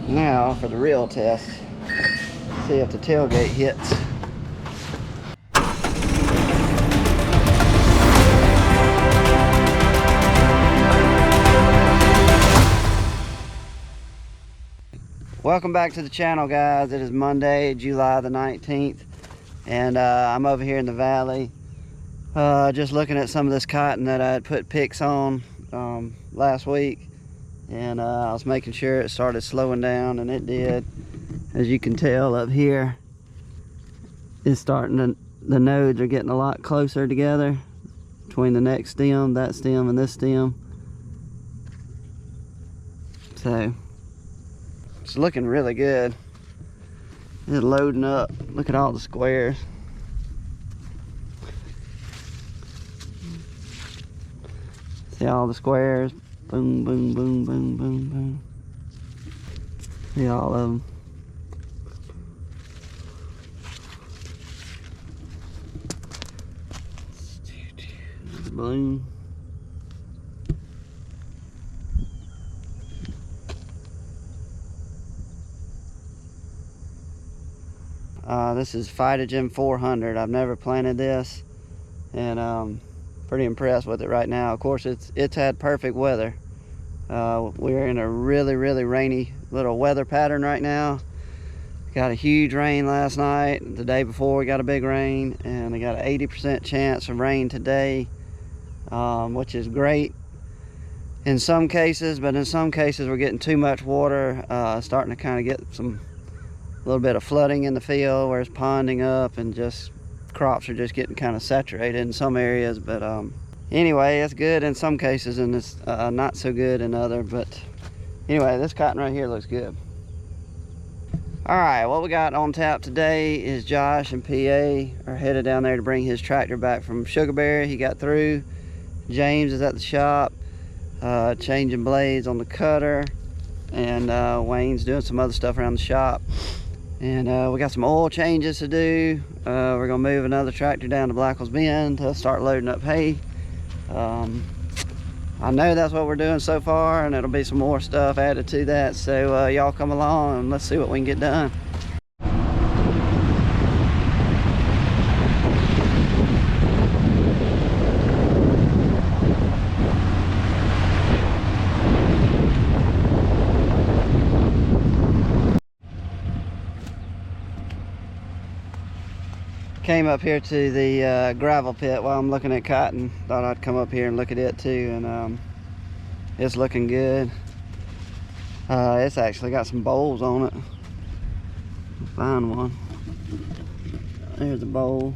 Now for the real test. See if the tailgate hits. Welcome back to the channel, guys. It is Monday, July the 19th, and I'm over here in the valley just looking at some of this cotton that I had put picks on last week, and I was making sure it started slowing down, and it did. As you can tell up here, it's starting to, the nodes are getting a lot closer together between the next stem, that stem, and this stem. So it's looking really good. It's loading up. Look at all the squares. See all the squares? Boom, boom, boom, boom, boom, boom. See all of them. Bloom. This is Fertilizer 400. I've never planted this, and pretty impressed with it right now. Of course, it's had perfect weather. We're in a really rainy little weather pattern right now. Got a huge rain last night. The day before we got a big rain, and we got an 80% chance of rain today, which is great in some cases, but in some cases we're getting too much water, starting to kind of get a little bit of flooding in the field where it's ponding up, and just crops are just getting kind of saturated in some areas. But anyway, it's good in some cases, and it's not so good in other. But anyway, this cotton right here looks good. All right, what we got on tap today is Josh and PA are headed down there to bring his tractor back from Sugarberry. He got through. James is at the shop changing blades on the cutter, and Wayne's doing some other stuff around the shop. And we got some oil changes to do. We're gonna move another tractor down to Blackwell's Bend to start loading up hay. I know that's what we're doing so far, and it'll be some more stuff added to that. So y'all come along and let's see what we can get done. Came up here to the gravel pit while I'm looking at cotton. Thought I'd come up here and look at it too, and it's looking good. It's actually got some bowls on it. I'll find one. There's a bowl.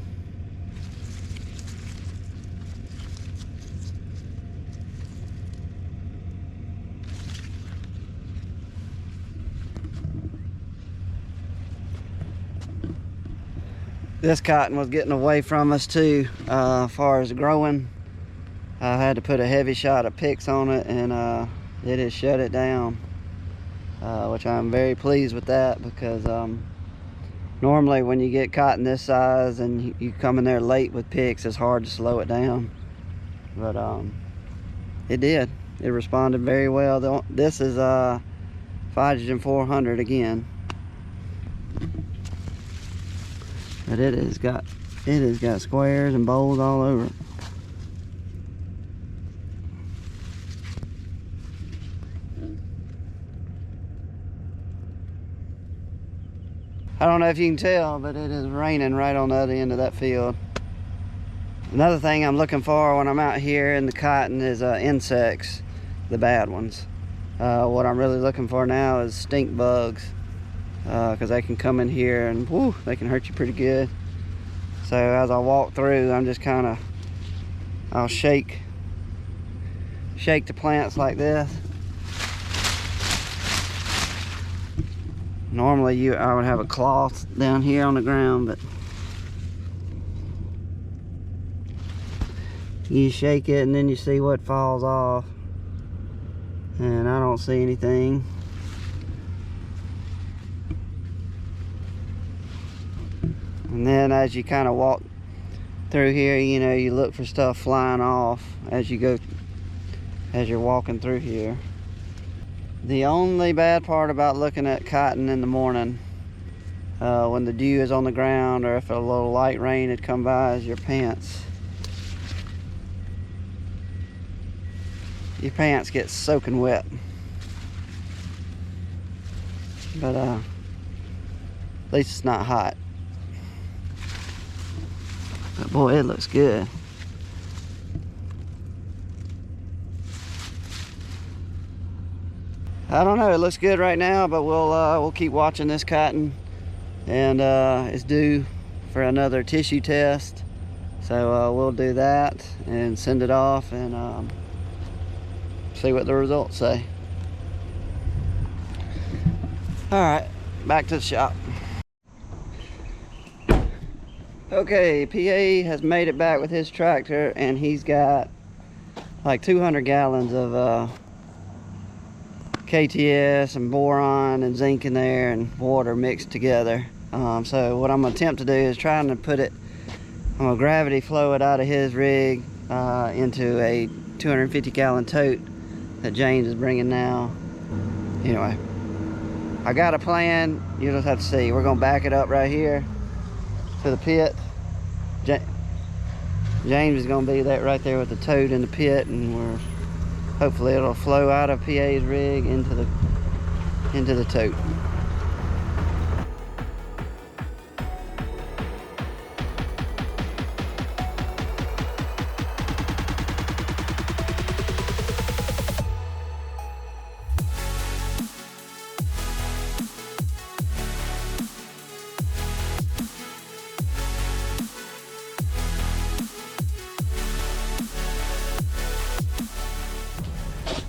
This cotton was getting away from us too, as far as growing. I had to put a heavy shot of picks on it, and it has shut it down, which I'm very pleased with that, because normally when you get cotton this size and you come in there late with picks, it's hard to slow it down. But it did. It responded very well. This is Fertilizer 400 again. But it has got squares and bowls all over it. I don't know if you can tell, but it is raining right on the other end of that field. Another thing I'm looking for when I'm out here in the cotton is insects, the bad ones. What I'm really looking for now is stink bugs. Because they can come in here and whoo, they can hurt you pretty good. So as I walk through, I'm just kind of, I'll shake the plants like this. Normally I would have a cloth down here on the ground, but you shake it and then you see what falls off, and I don't see anything. And then as you kind of walk through here, you know, you look for stuff flying off as you're walking through here. The only bad part about looking at cotton in the morning, when the dew is on the ground, or if a little light rain had come by, is your pants. Your pants get soaking wet. But at least it's not hot. But boy, it looks good. I don't know, it looks good right now, but we'll keep watching this cotton, and it's due for another tissue test, so we'll do that and send it off and see what the results say. All right, back to the shop. Okay, PA has made it back with his tractor, and he's got like 200 gallons of KTS and boron and zinc in there and water mixed together. So what I'm gonna attempt to do is trying to put it, I'm gonna gravity flow it out of his rig into a 250 gallon tote that James is bringing now. Anyway, I got a plan. You just have to see. We're gonna back it up right here to the pit. James is gonna be that right there with the tote in the pit, and hopefully it'll flow out of PA's rig into the tote.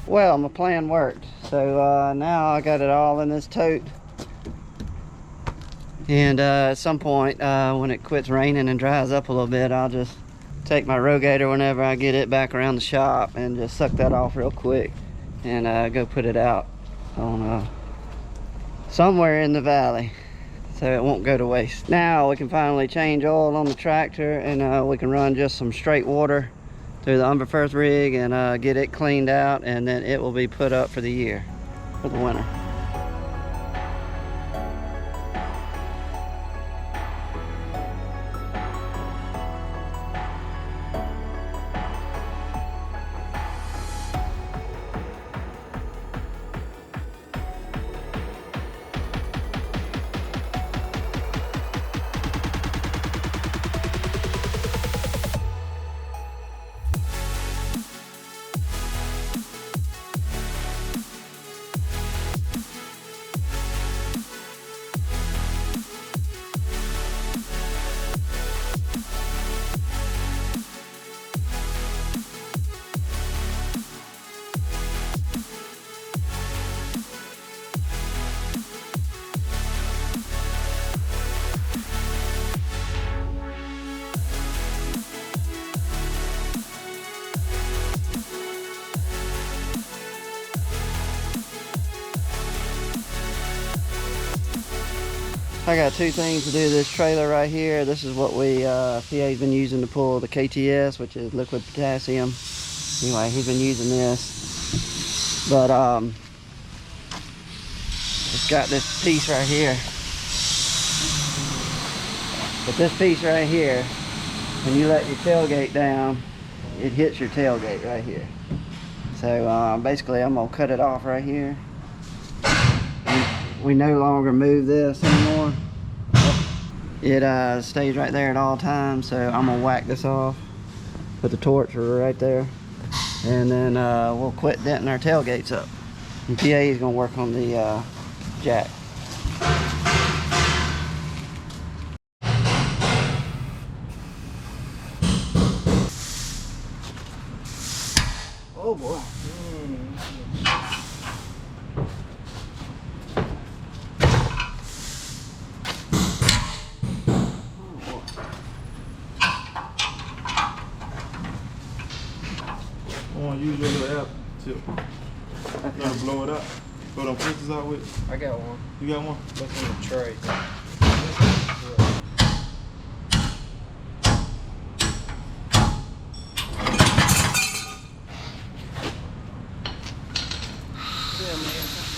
Well, my plan worked. So now I got it all in this tote. And at some point, when it quits raining and dries up a little bit, I'll just take my rogator whenever I get it back around the shop and just suck that off real quick and go put it out on somewhere in the valley so it won't go to waste. Now we can finally change oil on the tractor, and we can run just some straight water through the Umberfirth rig and get it cleaned out, and then it will be put up for the year, for the winter. I got two things to do this trailer right here. This is what PA's been using to pull the KTS, which is liquid potassium. Anyway, he's been using this, but it's got this piece right here. But this piece right here, when you let your tailgate down, it hits your tailgate right here. So basically I'm gonna cut it off right here. We no longer move this anymore. It stays right there at all times, so I'm gonna whack this off, put the torch right there, and then we'll quit denting our tailgates up. And PA is gonna work on the jack. Oh boy. Use your little app tip. You gotta blow it up. Blow them pieces out with. I got one. You got one? What's in the tray? Yeah, man.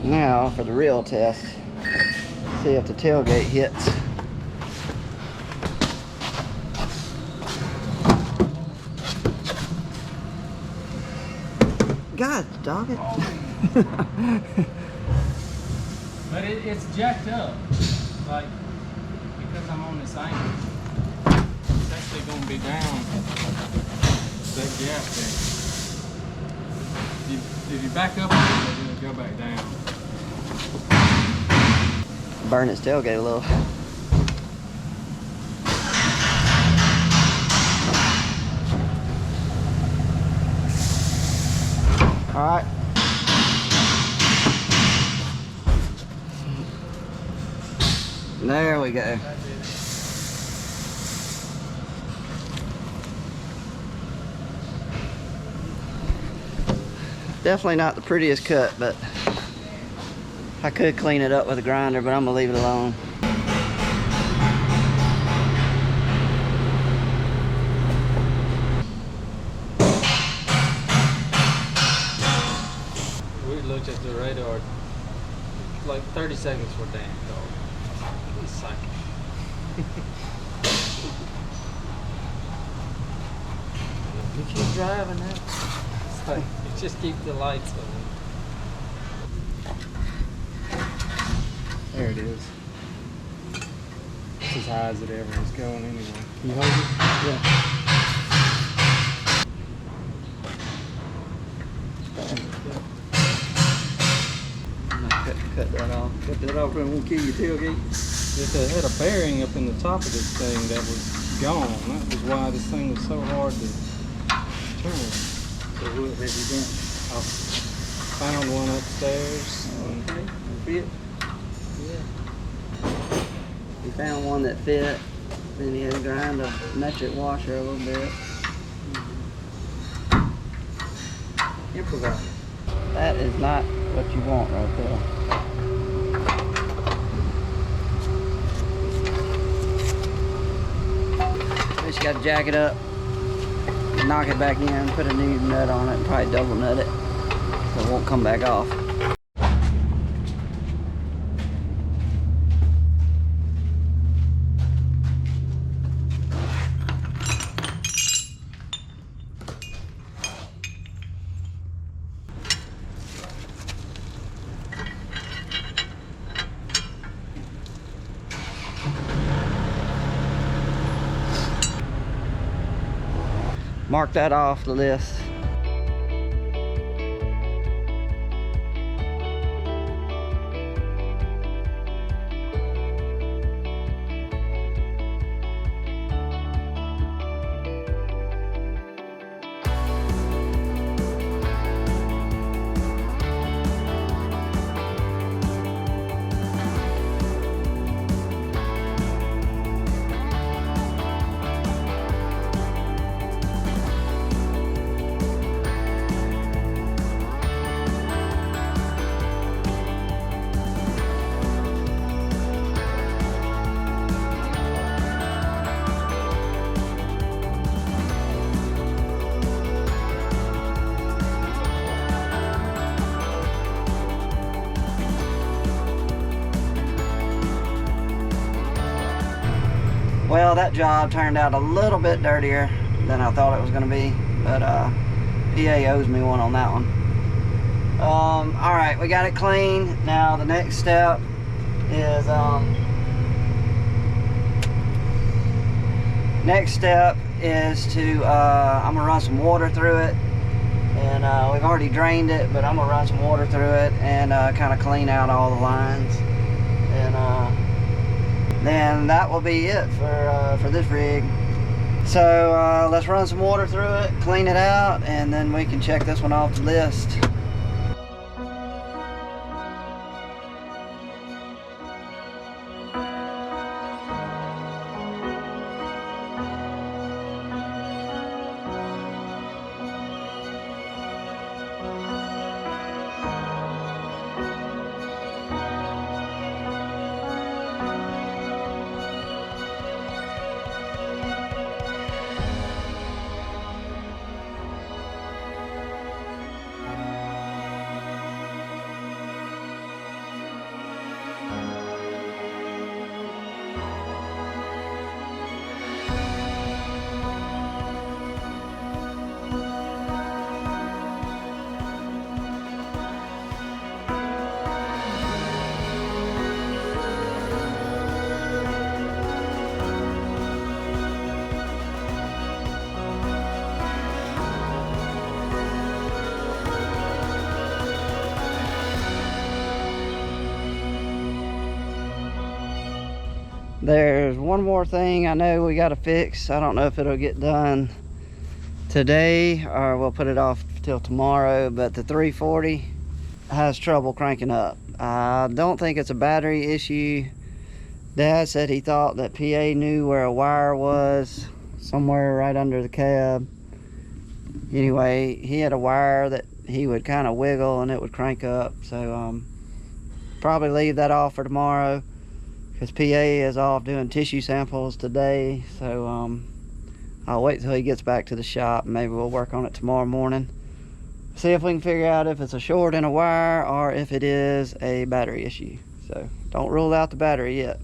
Now for the real test. See if the tailgate hits. God, dog it. But it's jacked up. Like, because I'm on this angle, it's actually going to be down that gap there. If you back up a little bit, it'll go back down. Burn its tailgate a little. All right. There we go. Definitely not the prettiest cut, but I could clean it up with a grinder, but I'm gonna leave it alone. We looked at the radar, like 30 seconds for damn dog. He's psychic. You keep driving now. It's like, you just keep the lights on. There it is. It's as high as it ever was going anyway. Can you hold it? Yeah. Cut that off. Cut that off and it won't kill your tailgate. It had a bearing up in the top of this thing that was gone. That was why this thing was so hard to turn. So what have you done? I found one upstairs. Okay, fit. Yeah. He found one that fit. Then he had to grind a metric washer a little bit. Improvise. That is not what you want right there. Just got to jack it up, knock it back in, put a new nut on it, and probably double nut it so it won't come back off. Mark that off the list. Well, that job turned out a little bit dirtier than I thought it was going to be, but PA owes me one on that one. All right, we got it clean. Now the next step is to I'm gonna run some water through it, and we've already drained it, but I'm gonna run some water through it and kind of clean out all the lines, and then that will be it for this rig. So let's run some water through it, clean it out, and then we can check this one off the list. There's one more thing I know we got to fix. I don't know if it'll get done today or we'll put it off till tomorrow, but the 340 has trouble cranking up. I don't think it's a battery issue. Dad said he thought that PA knew where a wire was, somewhere right under the cab. Anyway, he had a wire that he would kind of wiggle and it would crank up, so probably leave that off for tomorrow, because PA is off doing tissue samples today. So I'll wait till he gets back to the shop. Maybe we'll work on it tomorrow morning, see if we can figure out if it's a short in a wire or if it is a battery issue. So don't rule out the battery yet,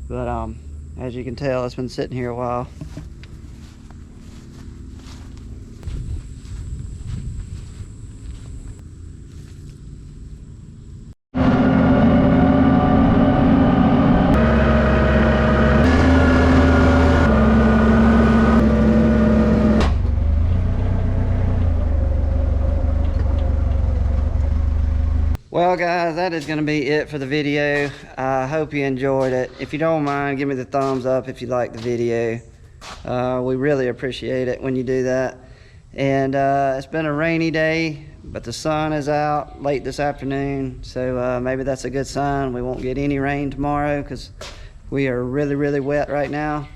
but as you can tell, it's been sitting here a while. Well guys, that is going to be it for the video. I hope you enjoyed it. If you don't mind, give me the thumbs up if you like the video. We really appreciate it when you do that. And it's been a rainy day, but the sun is out late this afternoon, so maybe that's a good sign. We won't get any rain tomorrow because we are really wet right now.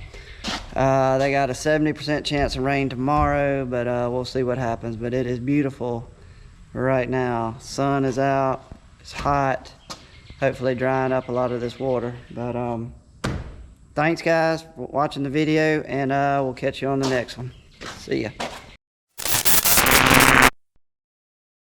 They got a 70% chance of rain tomorrow, but we'll see what happens. But it is beautiful right now. Sun is out, it's hot, hopefully drying up a lot of this water. But thanks guys for watching the video, and we'll catch you on the next one. See ya.